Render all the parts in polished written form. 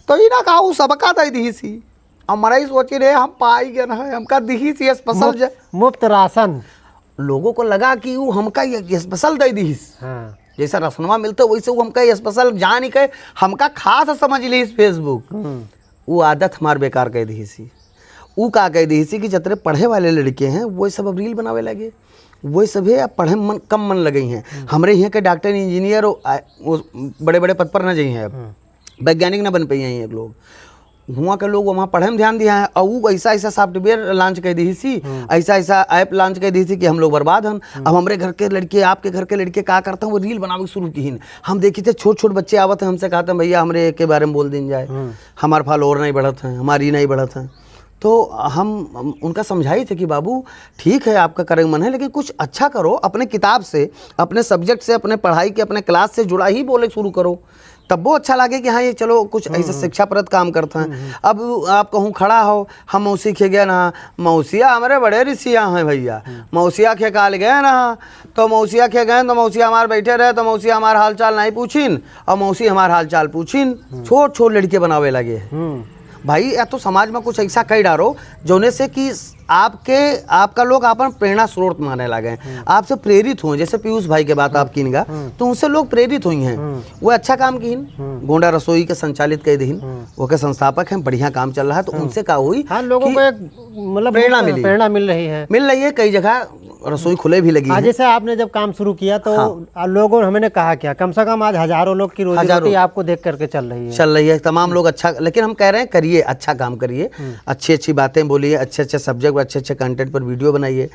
तो ही ना कहा सबका दे दी सी। हमारा ही सोची रहे हम पाई गए ना हमका दी सी स्पेशल मुफ्त राशन। लोगों को लगा कि वो हमका ये स्पेशल दे दी। हाँ। जैसा रसनवा मिलता वैसे वो हमका स्पेशल जान ही कहे हमका खास समझ ली फेसबुक। वो आदत हमार बेकार कह दी सी। वो का कह दी सी कि जितने पढ़े वाले लड़के हैं वो सब अब रील बनावे लगे, वही सभी अब पढ़े मन कम मन लगे हैं। हमारे यहाँ के डॉक्टर इंजीनियर बड़े बड़े पद पर न जाइए हैं, अब वैज्ञानिक ना बन पाई हैं एक लोग। हुआ के लोग वहाँ पढ़े में ध्यान दिया है और वो ऐसा ऐसा सॉफ्टवेयर लॉन्च कर दी सी, ऐसा ऐसा ऐप लॉन्च कर दी थी कि हम लोग बर्बाद हैं। अब हमारे घर के लड़के आपके घर के लड़के क्या करते हैं वो रील बनावे शुरू की। हम देखी थे छोटे छोटे बच्चे आवत हैं हमसे कहते हैं भैया हमारे के बारे में बोल दिन जाए, हमारे फॉलोअर नहीं बढ़त हैं, हमारी नहीं बढ़त हैं। तो हम उनका समझाई थे कि बाबू ठीक है आपका करे मन है लेकिन कुछ अच्छा करो, अपने किताब से अपने सब्जेक्ट से अपने पढ़ाई के अपने क्लास से जुड़ा ही बोले शुरू करो, तब वो अच्छा लगे कि हाँ ये चलो कुछ ऐसा शिक्षाप्रद काम करते हैं। अब आप कहूँ खड़ा हो हम मौसी खे गए ना, मौसिया हमारे बड़े ऋषिया हैं भैया, मौसिया खे काल गए ना तो मौसिया खे गए तो मौसिया हमारे बैठे रहे तो मौसिया हमारा हाल चाल नहीं पूछिन और मौसी हमारा हाल चाल पूछिन। छोट छोट लड़के बनावे लगे भाई। या तो समाज में कुछ ऐसा कई डारो जोने से कि आपका लोग अपन प्रेरणा स्रोत माने लगे, आपसे प्रेरित हुए। जैसे पीयूष भाई के बात आप कीन गा तो उनसे लोग प्रेरित हुई हैं, वो अच्छा काम कीन। गोंडा रसोई के संचालित कई दिन वो के संस्थापक हैं, बढ़िया काम चल रहा है। तो उनसे क्या हुई लोगों को एक मतलब प्रेरणा मिल रही है कई जगह रसोई खुले भी लगी है। जैसे आपने जब काम शुरू किया तो लोगों ने हमने कहा क्या कम से कम आज हजारों लोग की रोजी रोटी आपको देख करके चल रही है तमाम लोग अच्छा। लेकिन हम कह रहे हैं करिए अच्छा काम करिए, अच्छी अच्छी बातें बोलिए, अच्छे अच्छे सब्जेक्ट अच्छे अच्छे कंटेंट पर वीडियो बनाइए।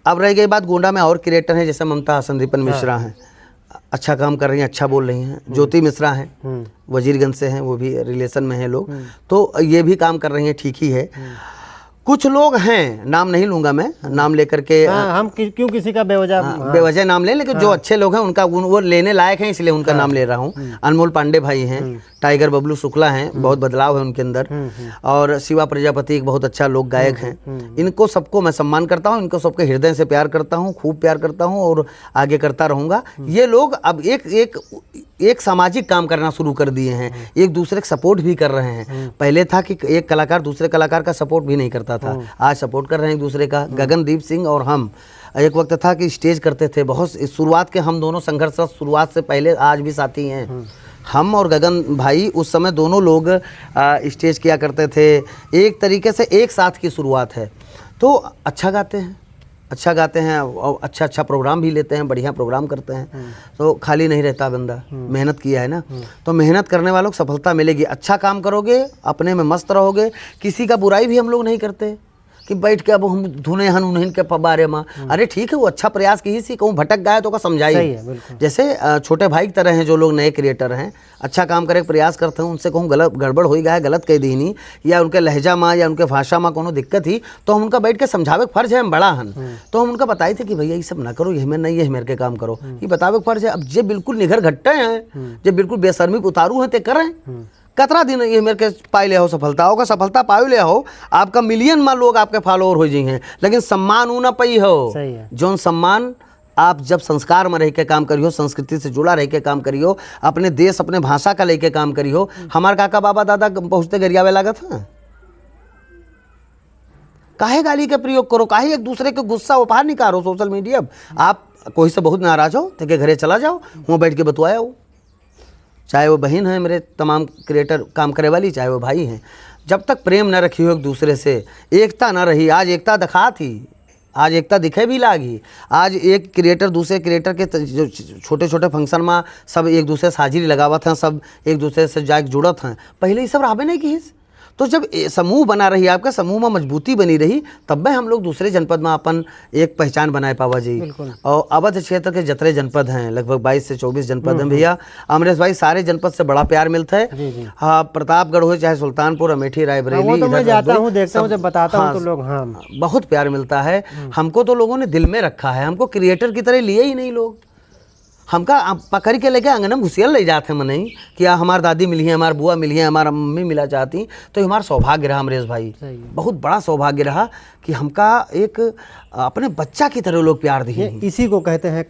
अब रह गई बात गोंडा में और क्रिएटर हैं जैसे ममता संदीपन मिश्रा हैं, अच्छा काम कर रही हैं, अच्छा बोल रही हैं। ज्योति मिश्रा हैं वजीरगंज से हैं, वो भी रिलेशन में हैं लोग, तो ये भी काम कर रही हैं, ठीक ही है। कुछ लोग हैं नाम नहीं लूंगा मैं, नाम लेकर के हम क्यों किसी का बेवजह नाम लें, लेकिन जो अच्छे लोग हैं उनका वो लेने लायक हैं इसलिए उनका नाम ले रहा हूँ। अनमोल पांडे भाई हैं, टाइगर बबलू शुक्ला हैं, बहुत बदलाव है उनके अंदर, और शिवा प्रजापति एक बहुत अच्छा लोक गायक हैं। इनको सबको मैं सम्मान करता हूँ, इनको सबके हृदय से प्यार करता हूँ, खूब प्यार करता हूँ और आगे करता रहूँगा। ये लोग अब एक सामाजिक काम करना शुरू कर दिए हैं, एक दूसरे का सपोर्ट भी कर रहे हैं। पहले था कि एक कलाकार दूसरे कलाकार का सपोर्ट भी नहीं करता था, आज सपोर्ट कर रहे हैं एक दूसरे का। गगनदीप सिंह और हम एक वक्त था कि स्टेज करते थे बहुत, शुरुआत के हम दोनों संघर्ष शुरुआत से पहले आज भी साथी हैं। हम और गगन भाई उस समय दोनों लोग स्टेज किया करते थे, एक तरीके से एक साथ की शुरुआत है। तो अच्छा गाते हैं और अच्छा अच्छा प्रोग्राम भी लेते हैं, बढ़िया प्रोग्राम करते हैं। तो खाली नहीं रहता बंदा, मेहनत किया है ना, तो मेहनत करने वालों को सफलता मिलेगी। अच्छा काम करोगे, अपने में मस्त रहोगे, किसी का बुराई भी हम लोग नहीं करते कि बैठ के अब हम धुने हन उन्हें के बारे में। अरे ठीक है वो अच्छा प्रयास की सी कहूँ भटक गए तो का समझाइए। जैसे छोटे भाई की तरह हैं जो लोग नए क्रिएटर हैं, अच्छा काम करे प्रयास करते हैं, उनसे कहूँ गलत गड़बड़ हो गया है, गलत कह दी नहीं, या उनके लहजा में या उनके भाषा में कोनो दिक्कत ही तो हम उनका बैठ के समझावे के फर्ज है, हम बड़ा हन तो हम उनका बताई थे कि भैया ये सब ना करो, ये नहीं है मेरे के काम करो, ये बतावे के फर्ज है। अब जे बिल्कुल निगर घट्टे हैं, जे बिल्कुल बेशर्मी उतारू हैं ते करें। कतरा दिन ये मेरे के पाई ले हो सफलता होगा, सफलता पाई ले हो, आपका मिलियन में लोग आपके फॉलोअर हो जाएंगे, लेकिन सम्मान ऊ ना पाई हो। जोन सम्मान आप जब संस्कार में रह के काम करियो, संस्कृति से जुड़ा रह के काम करियो, अपने देश अपने भाषा का लेके काम करियो। हमारे काका बाबा दादा पहुँचते गरियावे लागत है, काहे गाली के प्रयोग करो, काहे एक दूसरे के गुस्सा उपहार निकालो सोशल मीडिया। आप कोई से बहुत नाराज हो तो के घरे चला जाओ, वहाँ बैठ के बतवाया हो, चाहे वो बहन है मेरे तमाम क्रिएटर काम करे वाली, चाहे वो भाई हैं। जब तक प्रेम न रखी हो एक दूसरे से, एकता न रही, आज एकता दिखा थी, आज एकता दिखे भी लागी। आज एक क्रिएटर दूसरे क्रिएटर के जो छोटे छोटे फंक्शन में सब एक दूसरे से हाजिरी लगावत हैं, सब एक दूसरे से जाके जुड़त हैं। पहले ये सब रहबे नहीं की। तो जब समूह बना रही, आपका समूह में मजबूती बनी रही, तब में हम लोग दूसरे जनपद में अपन एक पहचान बनाए पावा जी। और अवध क्षेत्र के जतरे जनपद हैं, लगभग 22 से 24 जनपद हैं भैया। अमरेश भाई सारे जनपद से बड़ा प्यार मिलता है। हाँ, प्रतापगढ़ हो चाहे सुल्तानपुर, अमेठी, रायबरेली, मैं जाता हूँ देखता हूँ, जब बताता हूँ तो लोग बहुत प्यार मिलता है हमको। तो लोगों ने दिल में रखा है, हमको क्रिएटर की तरह लिए ही नहीं लोग, हमका पकड़ के लेके अंगना में घुसियल ले जाते हैं मनाई कि हमारी दादी मिली है, हमारी बुआ मिली है, हमारा मम्मी मिला चाहती। तो हमारा सौभाग्य रहा अमरेश भाई, बहुत बड़ा सौभाग्य रहा कि हमका एक अपने बच्चा की तरह लोग प्यार दिए। इसी को कहते हैं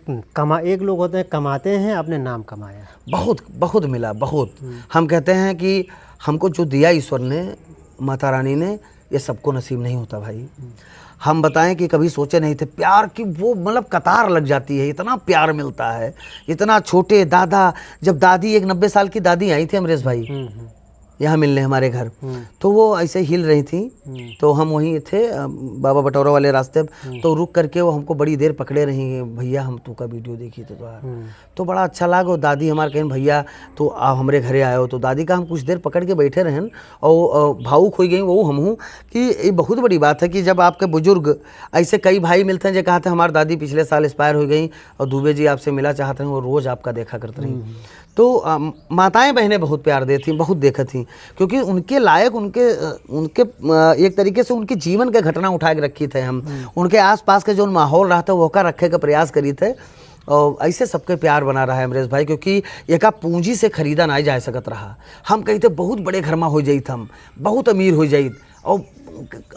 एक लोग होते हैं कमाते हैं, अपने नाम कमाया। बहुत बहुत मिला, बहुत। हम कहते हैं कि हमको जो दिया ईश्वर ने, माता रानी ने, ये सबको नसीब नहीं होता भाई। हम बताएं कि कभी सोचे नहीं थे प्यार की वो मतलब कतार लग जाती है, इतना प्यार मिलता है, इतना छोटे दादा, जब दादी एक 90 साल की दादी आई थी अमरेश भाई यहाँ मिलने हमारे घर, तो वो ऐसे हिल रही थी, तो हम वहीं थे बाबा बटौरा वाले रास्ते, तो रुक करके वो हमको बड़ी देर पकड़े रही, भैया हम तू का वीडियो देखी थे तो बड़ा अच्छा लगा। दादी हमारे कहें भैया तो आप हमारे घरे आए हो, तो दादी का हम कुछ देर पकड़ के बैठे रहें और भावुक हो गई वो हम हूँ कि ये बहुत बड़ी बात है कि जब आपके बुजुर्ग ऐसे कई भाई मिलते हैं जो कहते हैं हमारी दादी पिछले साल एक्सपायर हो गई और दुबे जी आपसे मिला चाहते हैं, वो रोज़ आपका देखा करते रही। तो माताएं बहनें बहुत प्यार देती, बहुत देखा थी, क्योंकि उनके लायक उनके एक तरीके से उनके जीवन के घटना उठा के रखी थे हम, उनके आसपास के जो माहौल रहा था वो का रखे का प्रयास करी थे, और ऐसे सबके प्यार बना रहा है अमरेश भाई, क्योंकि एक पूंजी से खरीदा ना जा सकत रहा। हम कहीं थे बहुत बड़े घर में हो जाइत, हम बहुत अमीर हो जाइत, और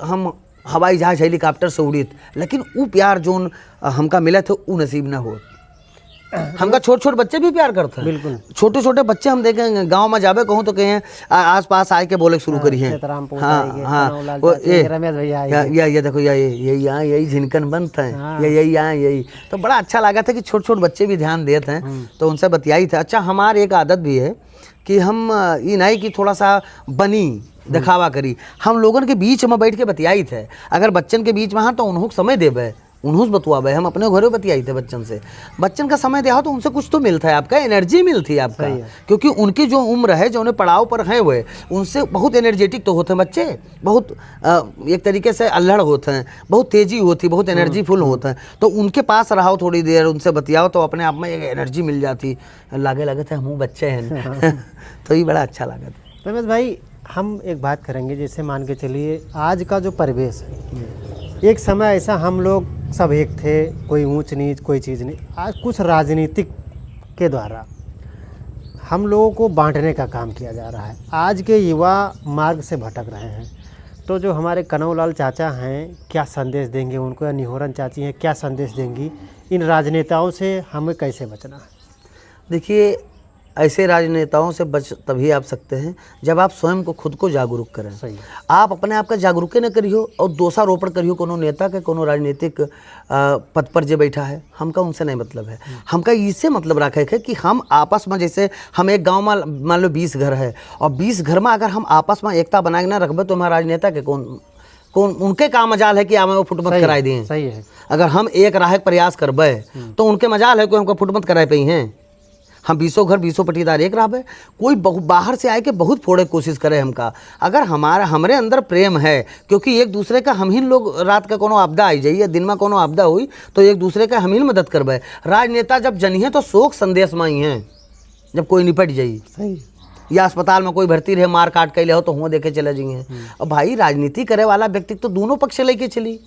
हम हवाई जहाज हेलीकॉप्टर से उड़ित, लेकिन वो प्यार जो हमका मिला थे वो नसीब ना हो। हमका छोटे छोटे बच्चे भी प्यार करते हैं, बिल्कुल छोटे छोटे बच्चे हम देखेंगे गांव में जावे कहूँ तो कहें आस पास आए के बोले शुरू करी हैं, हाँ ये देखो यही झिनकन बनता है, यही तो बड़ा अच्छा लगा था कि छोटे छोटे बच्चे भी ध्यान देते हैं, तो उनसे बतियाई था। अच्छा हमारी एक आदत भी है कि हम ये नहीं कि थोड़ा सा बनी दिखावा करी, हम लोगों के बीच में बैठ के बतियाई थे, अगर बच्चन के बीच में हाँ तो उन्होंने समय देवे, उन्होंने बतुआबे, हम अपने घरों बतियाई थे बच्चन से, बच्चन का समय दिया तो उनसे कुछ तो मिलता है, आपका एनर्जी मिलती है आपका, क्योंकि उनकी जो उम्र है जो उन्हें पड़ाव पर है वो उनसे बहुत एनर्जेटिक तो होते हैं बच्चे, बहुत एक तरीके से अल्हड़ होते हैं, बहुत तेज़ी होती, बहुत एनर्जीफुल होते हैं, तो उनके पास रहो थोड़ी देर, उनसे बतियाओ तो अपने आप में एक एनर्जी मिल जाती, लगे थे हम बच्चे हैं तो ये बड़ा अच्छा लगा था। रमेश भाई हम एक बात करेंगे, जैसे मान के चलिए आज का जो परिवेश है, एक समय ऐसा हम लोग सब एक थे, कोई ऊंच नीच कोई चीज़ नहीं, आज कुछ राजनीतिक के द्वारा हम लोगों को बांटने का काम किया जा रहा है, आज के युवा मार्ग से भटक रहे हैं, तो जो हमारे कनौलाल चाचा हैं क्या संदेश देंगे उनको, या निहोरन चाची हैं क्या संदेश देंगी, इन राजनेताओं से हमें कैसे बचना है? देखिए ऐसे राजनेताओं से बच तभी आप सकते हैं जब आप स्वयं को खुद को जागरूक करें। सही। आप अपने आप का जागरूक न करियो और दोषारोपण करियो कोनो नेता के, कोनो राजनीतिक पद पर जो बैठा है, हमका उनसे नहीं मतलब है, हमका इससे मतलब रखे है कि हम आपस में, जैसे हम एक गांव में मान लो 20 घर है और 20 घर में अगर हम आपस में एकता बना के ना रखबे तो हमारा राजनेता के कौन उनके का मजाल है कि हमें वो फुटमत कराए दें। सही है। अगर हम एक राह प्रयास करबे तो उनके मजाल है कोई हमको फुटमत कराए पे हैं। हम 20 घर 20 पटीदार एक रहा है, कोई बाहर से आए के बहुत फोड़े कोशिश करे हमका, अगर हमरे अंदर प्रेम है, क्योंकि एक दूसरे का हम ही लोग रात का कोनो आपदा आई जाइए, दिन में कोनो आपदा हुई तो एक दूसरे का हम ही मदद करबे। राजनेता जब जनिए तो शोक संदेश में ही हैं, जब कोई निपट जाइए सही या अस्पताल में कोई भर्ती रहे मार काट के ले हो तो हुआ देखे चले जाइए। और भाई राजनीति करे वाला व्यक्ति तो दोनों पक्ष लेके चली,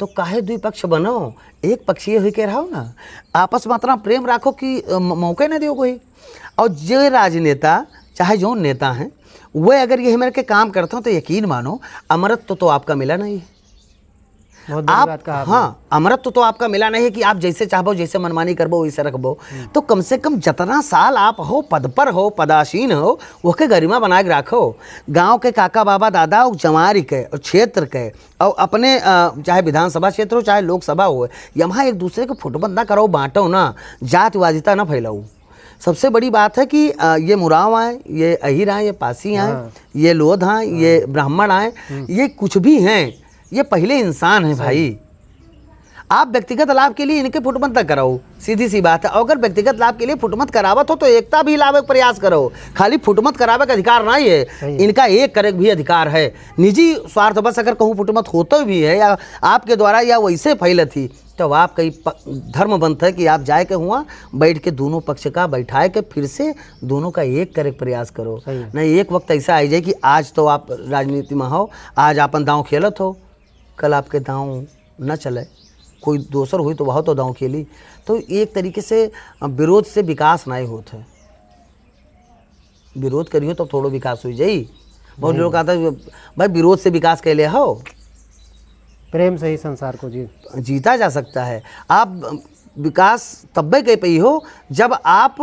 तो काहे द्विपक्ष बनो, एक पक्षीय हो के रहो ना, आपस में इतना प्रेम रखो कि मौके न दो कोई। और जो राजनेता चाहे जो नेता हैं वह अगर ये मेरे के काम करते हो तो यकीन मानो अमरत्व तो आपका मिला नहीं है। आप हाँ अमरत्व तो आपका मिला नहीं है कि आप जैसे चाहो जैसे मनमानी करबो वैसे रखबो, तो कम से कम जितना साल आप हो पद पर हो, पदासीन हो, वो के गरिमा बना के रखो। गांव के काका बाबा दादा और जमारी के और क्षेत्र के और अपने चाहे विधानसभा क्षेत्र हो चाहे लोकसभा हो, यहाँ एक दूसरे को फुटबंद ना करो, बांटो ना, जातिवादिता ना फैलाओ। सबसे बड़ी बात है कि ये मुराव आए, ये अहिर आए, ये पासी आए, ये लोध आए, ये ब्राह्मण आए, ये कुछ भी हैं, ये पहले इंसान है भाई। आप व्यक्तिगत लाभ के लिए इनके फुटमत ना कराओ, सीधी सी बात है। अगर व्यक्तिगत लाभ के लिए फुटमत करावत हो तो एकता भी लावे प्रयास करो, खाली फुटमत करावे का अधिकार नहीं है, इनका एक करे भी अधिकार है। निजी स्वार्थ बस अगर कहूँ फुटमत होता भी है या आपके द्वारा या वैसे फैल थी तो आप कई धर्म बनता है कि आप जाए के हुआ बैठ के दोनों पक्ष का बैठाए के फिर से दोनों का एक करे प्रयास करो। नहीं एक वक्त ऐसा आ जाए कि आज तो आप राजनीति में हो, आज अपन दांव खेलत हो, कल आपके दांव न चले, कोई दोसर हुई तो वह तो दांव खेली। तो एक तरीके से विरोध से विकास नहीं होता है, विरोध करियो तो थोड़ा विकास हो जाई। बहुत लोग कहता है भाई विरोध से विकास कैले हो, प्रेम से ही संसार को जीता जा सकता है। आप विकास तब्बे कह पई हो जब आप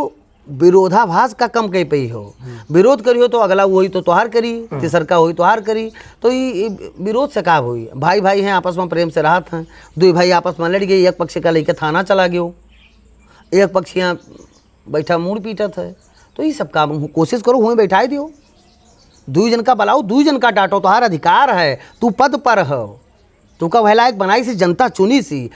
विरोधाभास का कम कहीं पे ही हो। विरोध करियो तो अगला वही तो तोहार करी, तीसरका होई तोहार करी, तो ये विरोध से का होई। भाई भाई हैं, आपस में प्रेम से रहत हैं, दो भाई आपस में लड़ गए, एक पक्ष का लेके थाना चला गयो, एक पक्ष यहाँ बैठा मुड़ पीटत है, तो ये सब काम कोशिश करो हुए बैठाई दियो, दू जन का बलाओ, दू जन का डांटो, तोहार अधिकार है, तू पद पर हो, तू का वह लायक बनाई सी जनता चुनी सी।